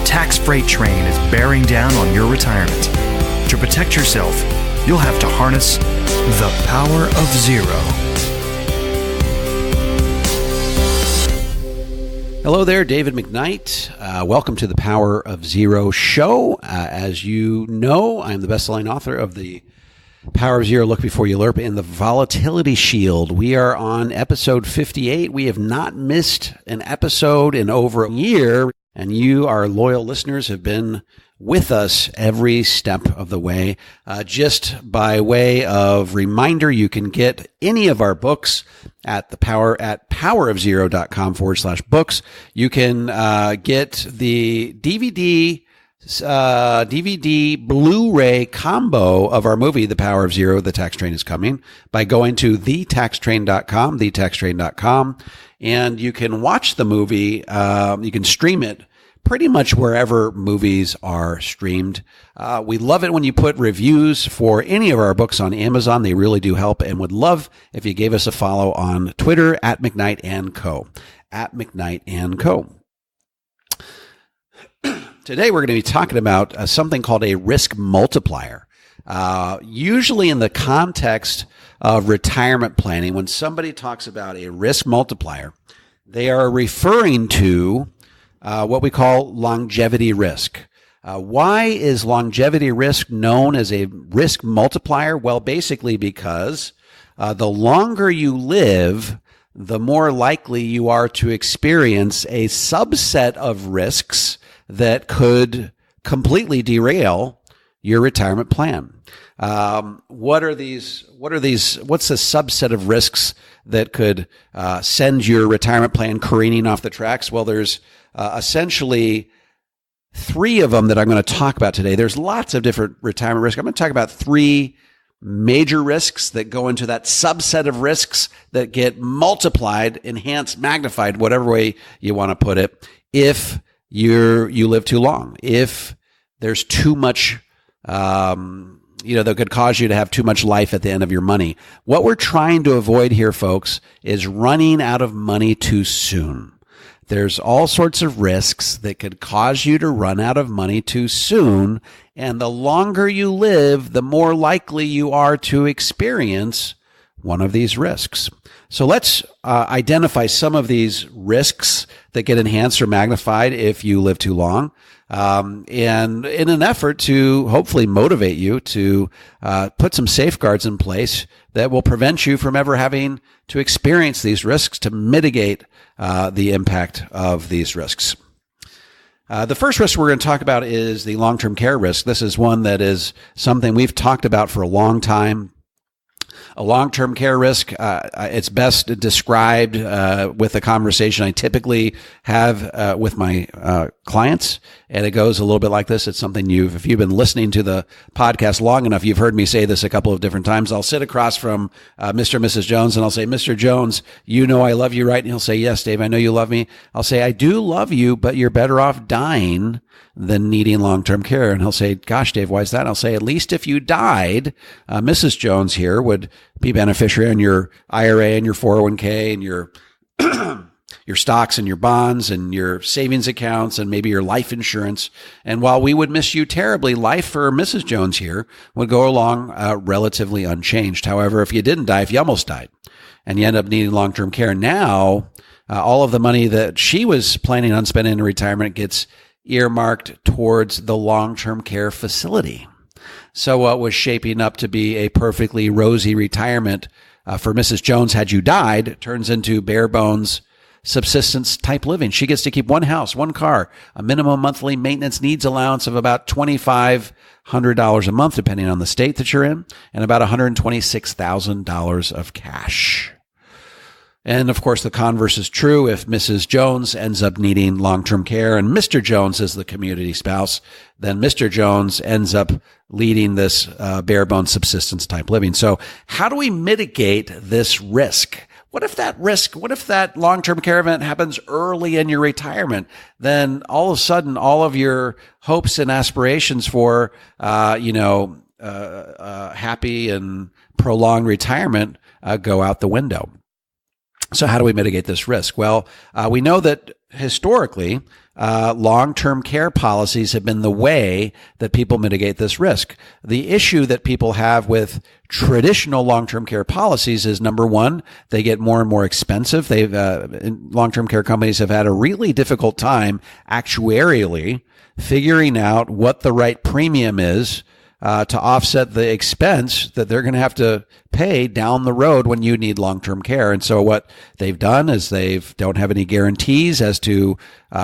tax freight train is bearing down on your retirement. To protect yourself, you'll have to harness the power of zero. Hello there, David McKnight. Welcome to the Power of Zero show. As you know, I'm the best-selling author of the Power of Zero, Look Before You Lerp, and the Volatility Shield. We are on episode 58. We have not missed an episode in over a year, and you, our loyal listeners, have been with us every step of the way. Just by way of reminder, you can get any of our books at powerofzero.com/books. You can get the DVD Blu-ray combo of our movie, The Power of Zero, The Tax Train is Coming, by going to thetaxtrain.com, and you can watch the movie, you can stream it pretty much wherever movies are streamed. We love it when you put reviews for any of our books on Amazon. They really do help, and would love if you gave us a follow on Twitter at McKnight & Co. At McKnight & Co. Today, we're going to be talking about something called a risk multiplier. Usually in the context of retirement planning, when somebody talks about a risk multiplier, they are referring to what we call longevity risk. Why is longevity risk known as a risk multiplier? Well, basically because the longer you live, the more likely you are to experience a subset of risks that could completely derail your retirement plan. What's the subset of risks that could send your retirement plan careening off the tracks? Well, there's essentially three of them that I'm going to talk about today. There's lots of different retirement risks. I'm going to talk about three major risks that go into that subset of risks that get multiplied, enhanced, magnified, whatever way you want to put it, if you live too long, if there's too much, that could cause you to have too much life at the end of your money. What we're trying to avoid here, folks, is running out of money too soon. There's all sorts of risks that could cause you to run out of money too soon. And the longer you live, the more likely you are to experience one of these risks. So let's identify some of these risks that get enhanced or magnified if you live too long. And in an effort to hopefully motivate you to put some safeguards in place that will prevent you from ever having to experience these risks, to mitigate the impact of these risks. The first risk we're going to talk about is the long-term care risk. This is one that is something we've talked about for a long time. A long-term care risk, it's best described with a conversation I typically have with my clients, and it goes a little bit like this. It's something if you've been listening to the podcast long enough, you've heard me say this a couple of different times. I'll sit across from Mr. and Mrs. Jones, and I'll say, "Mr. Jones, you know I love you, right?" And he'll say, "Yes, Dave, I know you love me." I'll say, "I do love you, but you're better off dying than needing long-term care." And he'll say, "Gosh, Dave, why is that?" And I'll say, "At least if you died, Mrs. Jones here would be beneficiary on your IRA and your 401k and your your stocks and your bonds and your savings accounts and maybe your life insurance. And while we would miss you terribly, life for Mrs. Jones here would go along relatively unchanged. However, if you didn't die, if you almost died and you end up needing long-term care, now all of the money that she was planning on spending in retirement gets earmarked towards the long-term care facility. So what was shaping up to be a perfectly rosy retirement for Mrs. Jones had you died turns into bare bones subsistence type living. She gets to keep one house, one car, a minimum monthly maintenance needs allowance of about $2,500 a month, depending on the state that you're in, and about $126,000 of cash. And of course, the converse is true. If Mrs. Jones ends up needing long-term care and Mr. Jones is the community spouse, then Mr. Jones ends up leading this bare bones subsistence type living. So how do we mitigate this risk? What if that long-term care event happens early in your retirement? Then all of a sudden, all of your hopes and aspirations for, happy and prolonged retirement go out the window. So how do we mitigate this risk? Well, we know that historically, long-term care policies have been the way that people mitigate this risk. The issue that people have with traditional long-term care policies is, number one, they get more and more expensive. Long-term care companies have had a really difficult time actuarially figuring out what the right premium is to offset the expense that they're going to have to pay down the road when you need long-term care. And so what they've done is don't have any guarantees as to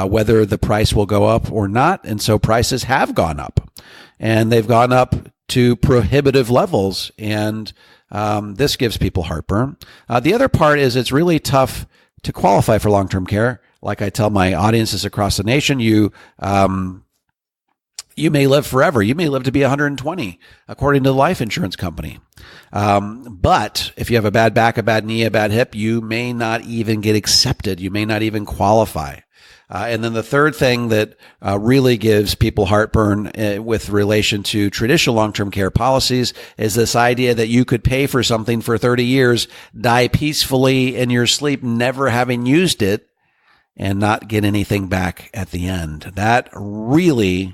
whether the price will go up or not. And so prices have gone up, and they've gone up to prohibitive levels. And this gives people heartburn. The other part is it's really tough to qualify for long-term care. Like I tell my audiences across the nation, you may live forever. You may live to be 120, according to the life insurance company. But if you have a bad back, a bad knee, a bad hip, you may not even get accepted. You may not even qualify. And then the third thing that really gives people heartburn with relation to traditional long-term care policies is this idea that you could pay for something for 30 years, die peacefully in your sleep, never having used it, and not get anything back at the end. That really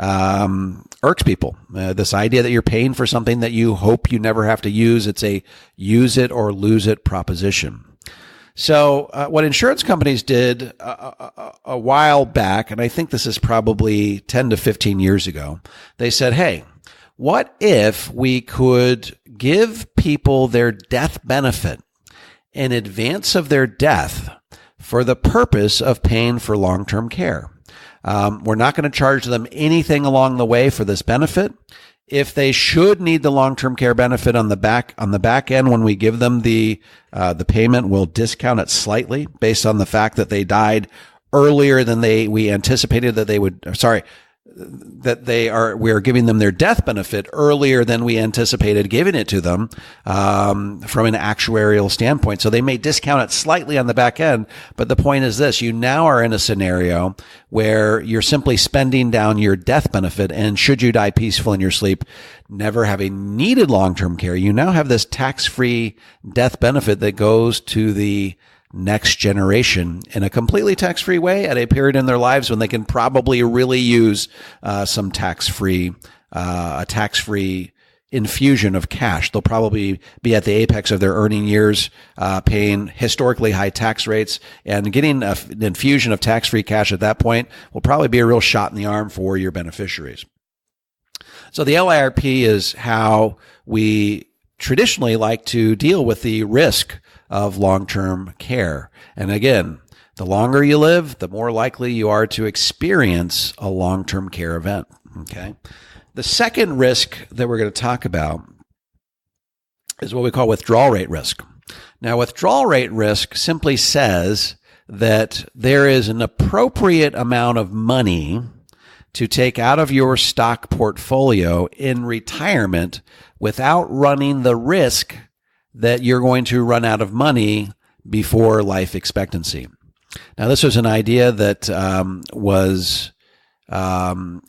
irks people. This idea that you're paying for something that you hope you never have to use. It's a use it or lose it proposition. So what insurance companies did a while back, and I think this is probably 10 to 15 years ago, they said, hey, what if we could give people their death benefit in advance of their death for the purpose of paying for long-term care? We're not going to charge them anything along the way for this benefit. If they should need the long-term care benefit on the back end, when we give them the payment, we'll discount it slightly based on the fact that they died earlier than we anticipated that they would. We are giving them their death benefit earlier than we anticipated giving it to them from an actuarial standpoint. So they may discount it slightly on the back end, but the point is this: you now are in a scenario where you're simply spending down your death benefit, and should you die peaceful in your sleep, never having needed long-term care, you now have this tax-free death benefit that goes to the next generation in a completely tax-free way at a period in their lives when they can probably really use some tax-free infusion of cash. They'll probably be at the apex of their earning years, paying historically high tax rates, and getting an infusion of tax-free cash at that point will probably be a real shot in the arm for your beneficiaries. So the LIRP is how we traditionally like to deal with the risk of long-term care. And again, the longer you live, the more likely you are to experience a long-term care event. Okay. The second risk that we're going to talk about is what we call withdrawal rate risk. Now, withdrawal rate risk simply says that there is an appropriate amount of money to take out of your stock portfolio in retirement without running the risk that you're going to run out of money before life expectancy. Now, this was an idea that was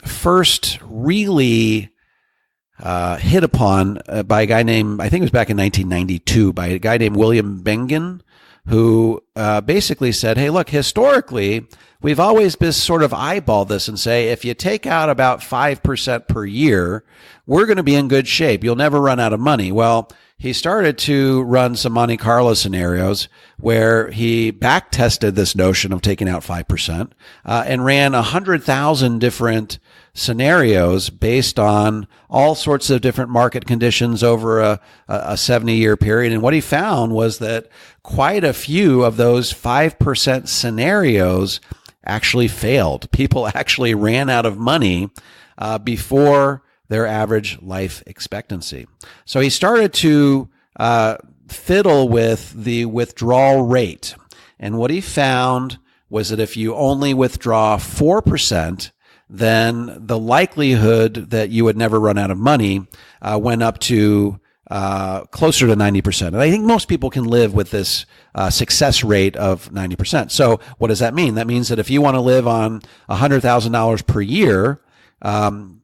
first really hit upon by a guy named, I think it was back in 1992, by a guy named William Bengen, who basically said, hey, look, historically, we've always been sort of eyeballed this and say, if you take out about 5% per year, we're going to be in good shape. You'll never run out of money. Well, he started to run some Monte Carlo scenarios where he back tested this notion of taking out 5% and ran 100,000 different scenarios based on all sorts of different market conditions over a 70-year period. And what he found was that quite a few of those 5% scenarios actually failed. People actually ran out of money before their average life expectancy. So he started to fiddle with the withdrawal rate. And what he found was that if you only withdraw 4%, then the likelihood that you would never run out of money went up to closer to 90%. And I think most people can live with this success rate of 90%. So what does that mean? That means that if you want to live on $100,000 per year,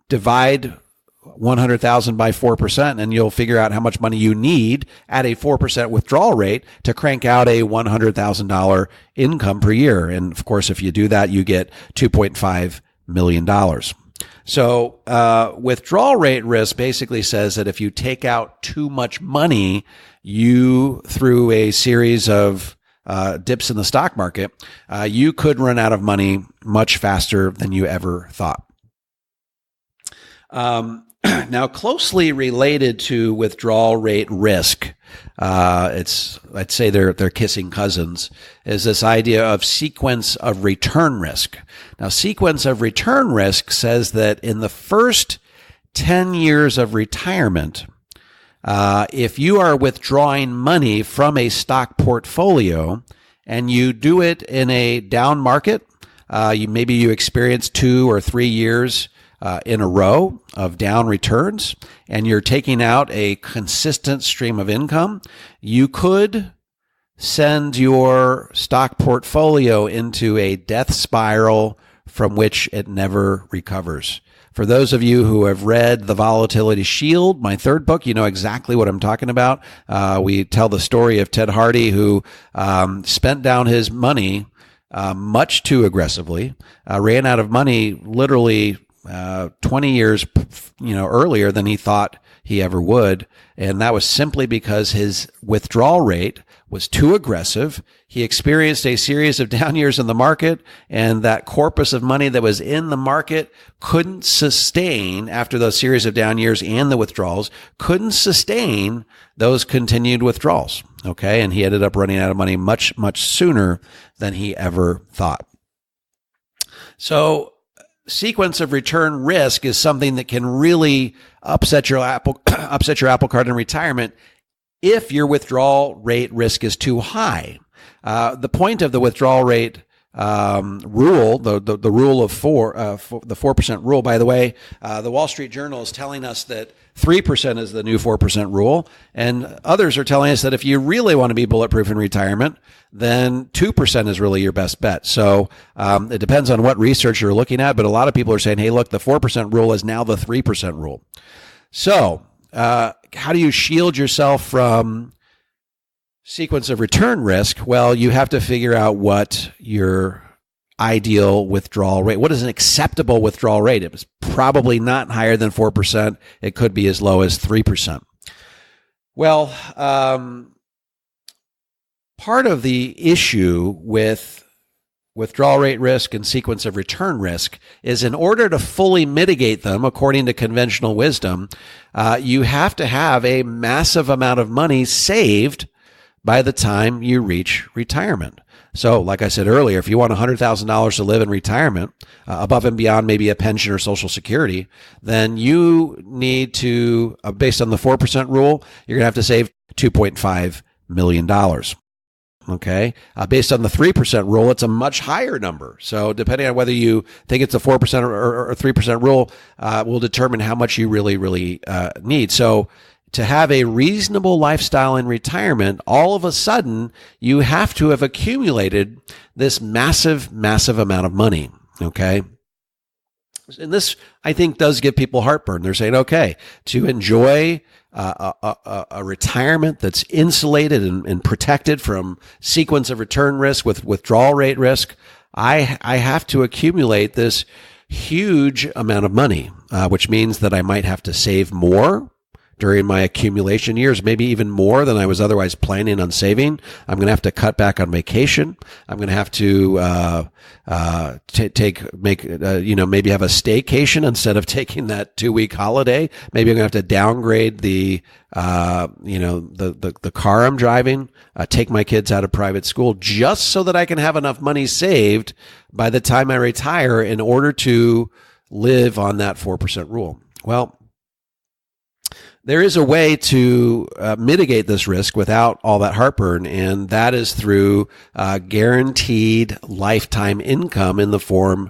divide 100,000 by 4%, and you'll figure out how much money you need at a 4% withdrawal rate to crank out a $100,000 income per year. And of course, if you do that, you get $2.5 million. So withdrawal rate risk basically says that if you take out too much money, you, through a series of dips in the stock market, you could run out of money much faster than you ever thought. Now, closely related to withdrawal rate risk, I'd say they're kissing cousins, is this idea of sequence of return risk. Now, sequence of return risk says that in the first 10 years of retirement, if you are withdrawing money from a stock portfolio and you do it in a down market, maybe you experience 2 or 3 years in a row of down returns, and you're taking out a consistent stream of income, you could send your stock portfolio into a death spiral from which it never recovers. For those of you who have read The Volatility Shield, my third book, you know exactly what I'm talking about. We tell the story of Ted Hardy, who spent down his money much too aggressively, ran out of money literally 20 years, earlier than he thought he ever would. And that was simply because his withdrawal rate was too aggressive. He experienced a series of down years in the market, and that corpus of money that was in the market couldn't sustain, after those series of down years and the withdrawals, couldn't sustain those continued withdrawals. Okay. And he ended up running out of money much, much sooner than he ever thought. So, sequence of return risk is something that can really upset your apple cart in retirement if your withdrawal rate risk is too high. The point of the withdrawal rate rule, the rule of the 4% rule, by the way, the Wall Street Journal is telling us that 3% is the new 4% rule, and others are telling us that if you really want to be bulletproof in retirement, then 2% is really your best bet. So it depends on what research you're looking at, but a lot of people are saying, hey, look, the 4% rule is now the 3% rule. So how do you shield yourself from sequence of return risk? Well, you have to figure out what your ideal withdrawal rate, what is an acceptable withdrawal rate? It was probably not higher than 4%. It could be as low as 3%. Well, part of the issue with withdrawal rate risk and sequence of return risk is, in order to fully mitigate them, according to conventional wisdom, you have to have a massive amount of money saved by the time you reach retirement. So, like I said earlier, if you want $100,000 to live in retirement, above and beyond maybe a pension or Social Security, then you need to, based on the 4% rule, you're going to have to save $2.5 million. Okay. Based on the 3% rule, it's a much higher number. So depending on whether you think it's a 4% or 3% rule, will determine how much you really need. So to have a reasonable lifestyle in retirement, all of a sudden, you have to have accumulated this massive amount of money. Okay. And this, I think, does give people heartburn. They're saying, okay, to enjoy a retirement that's insulated and protected from sequence of return risk with withdrawal rate risk, I have to accumulate this huge amount of money, which means that I might have to save more during my accumulation years, maybe even more than I was otherwise planning on saving. I'm going to have to cut back on vacation. I'm going to have to maybe have a staycation instead of taking that 2-week holiday. Maybe I'm going to have to downgrade the car I'm driving, take my kids out of private school, just so that I can have enough money saved by the time I retire in order to live on that 4% rule. Well, there is a way to mitigate this risk without all that heartburn, and that is through guaranteed lifetime income in the form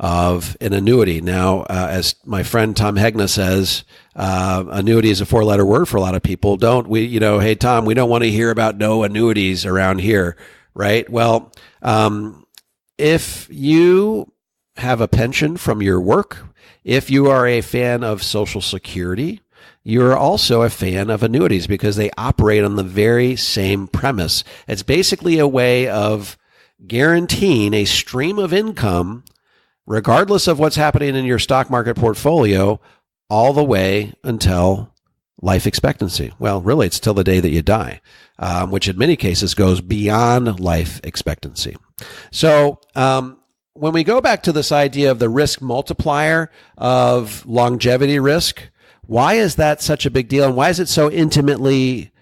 of an annuity. Now, as my friend Tom Hegna says, annuity is a 4-letter word for a lot of people. Hey, Tom, we don't want to hear about no annuities around here, right? Well, if you have a pension from your work, If you are a fan of Social Security, you're also a fan of annuities because they operate on the very same premise. It's basically a way of guaranteeing a stream of income, regardless of what's happening in your stock market portfolio, all the way until life expectancy. Well, really, it's till the day that you die, which in many cases goes beyond life expectancy. So, when we go back to this idea of the risk multiplier of longevity risk, why is that such a big deal? And why is it so intimately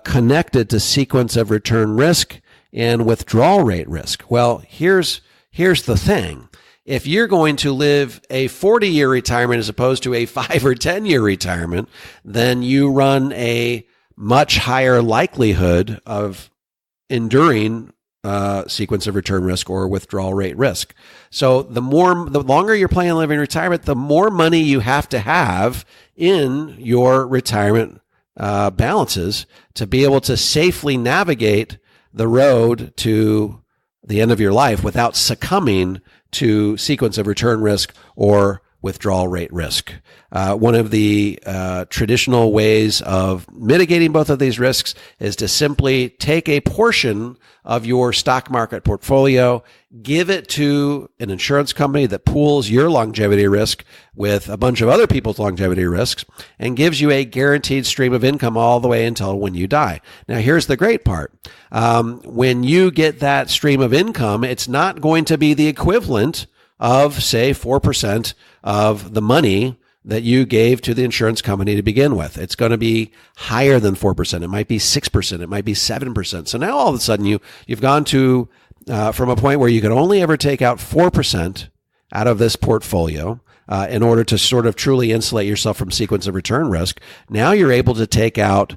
connected to sequence of return risk and withdrawal rate risk? Well, here's the thing. If you're going to live a 40-year retirement as opposed to a 5 or 10-year retirement, then you run a much higher likelihood of enduring sequence of return risk or withdrawal rate risk. So the longer you're planning on living in retirement, the more money you have to have in your retirement balances to be able to safely navigate the road to the end of your life without succumbing to sequence of return risk or withdrawal rate risk. One of the traditional ways of mitigating both of these risks is to simply take a portion of your stock market portfolio, give it to an insurance company that pools your longevity risk with a bunch of other people's longevity risks and gives you a guaranteed stream of income all the way until when you die. Now, here's the great part. When you get that stream of income, it's not going to be the equivalent of, say, 4% of the money that you gave to the insurance company to begin with. It's going to be higher than 4%. It might be 6%. It might be 7%. So now all of a sudden you've gone to from a point where you could only ever take out 4% out of this portfolio in order to sort of truly insulate yourself from sequence of return risk. Now you're able to take out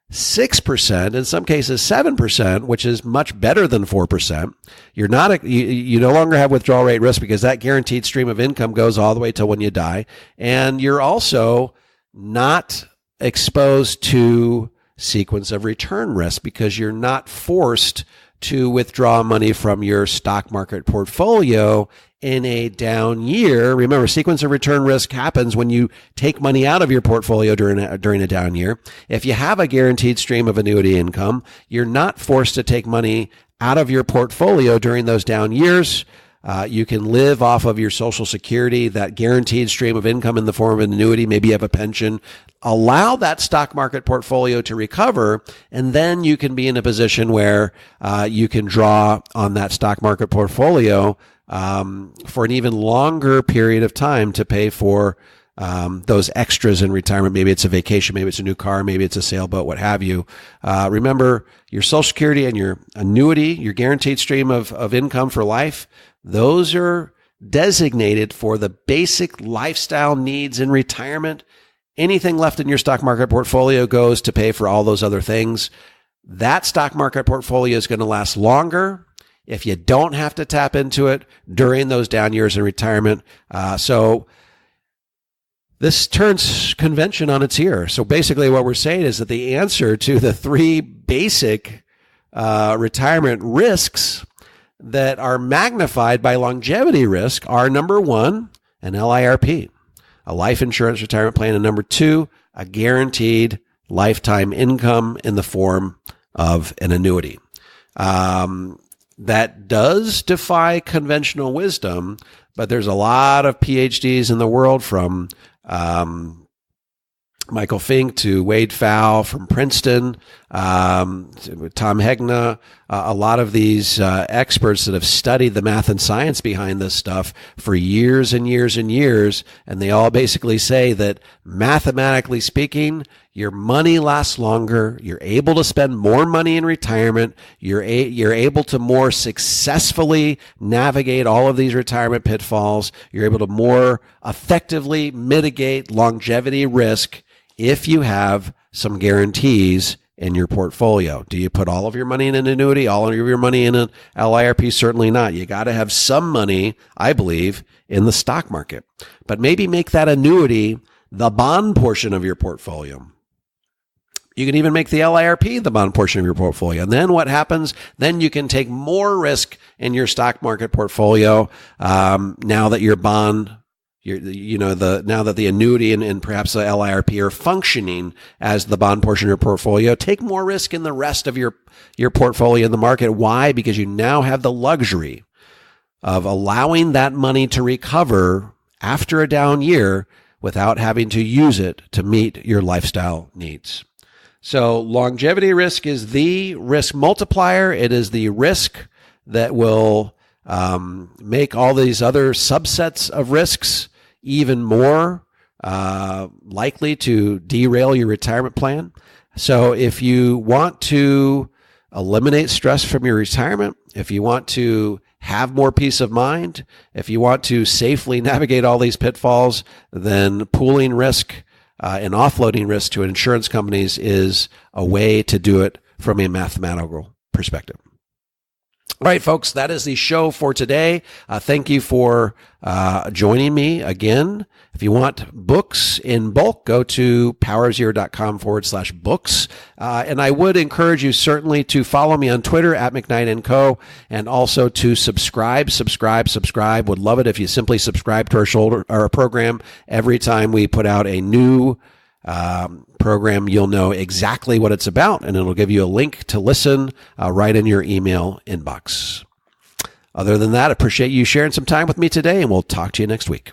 6%, in some cases 7%, which is much better than 4%. You're not you no longer have withdrawal rate risk because that guaranteed stream of income goes all the way till when you die, and you're also not exposed to sequence of return risk because you're not forced to withdraw money from your stock market portfolio in a down year. Remember, sequence of return risk happens when you take money out of your portfolio during a down year. If you have a guaranteed stream of annuity income, you're not forced to take money out of your portfolio during those down years. You can live off of your Social Security, that guaranteed stream of income in the form of an annuity. Maybe you have a pension. Allow that stock market portfolio to recover, and then you can be in a position where you can draw on that stock market portfolio for an even longer period of time to pay for those extras in retirement. Maybe it's a vacation, maybe it's a new car, maybe it's a sailboat, what have you. Remember, your Social Security and your annuity, your guaranteed stream of income for life, those are designated for the basic lifestyle needs in retirement. Anything left in your stock market portfolio goes to pay for all those other things. That stock market portfolio is going to last longer if you don't have to tap into it during those down years in retirement. So this turns convention on its ear. So basically what we're saying is that the answer to the three basic retirement risks that are magnified by longevity risk are, number one, an LIRP, a life insurance retirement plan, and number two, a guaranteed lifetime income in the form of an annuity. That does defy conventional wisdom, but there's a lot of PhDs in the world, from Michael Fink to Wade Pfau from Princeton, Tom Hegna, a lot of these experts that have studied the math and science behind this stuff for years and years and years, and they all basically say that mathematically speaking, your money lasts longer, you're able to spend more money in retirement, you're able to more successfully navigate all of these retirement pitfalls, you're able to more effectively mitigate longevity risk if you have some guarantees in your portfolio. Do you put all of your money in an annuity, all of your money in an LIRP? Certainly not. You got to have some money, I believe, in the stock market. But maybe make that annuity the bond portion of your portfolio. You can even make the LIRP the bond portion of your portfolio. And then what happens? Then you can take more risk in your stock market portfolio now that your bond now that the annuity and perhaps the LIRP are functioning as the bond portion of your portfolio, take more risk in the rest of your portfolio in the market. Why? Because you now have the luxury of allowing that money to recover after a down year without having to use it to meet your lifestyle needs. So longevity risk is the risk multiplier. It is the risk that will make all these other subsets of risks even more likely to derail your retirement plan. So if you want to eliminate stress from your retirement, if you want to have more peace of mind, if you want to safely navigate all these pitfalls, then pooling risk and offloading risk to insurance companies is a way to do it from a mathematical perspective. All right, folks, that is the show for today. Thank you for joining me again. If you want books in bulk, go to powerzero.com/books. And I would encourage you certainly to follow me on Twitter at McKnight & Co. and also to subscribe. Would love it if you simply subscribe to our program. Every time we put out a new program, you'll know exactly what it's about, and it'll give you a link to listen right in your email inbox. Other than that, I appreciate you sharing some time with me today, and we'll talk to you next week.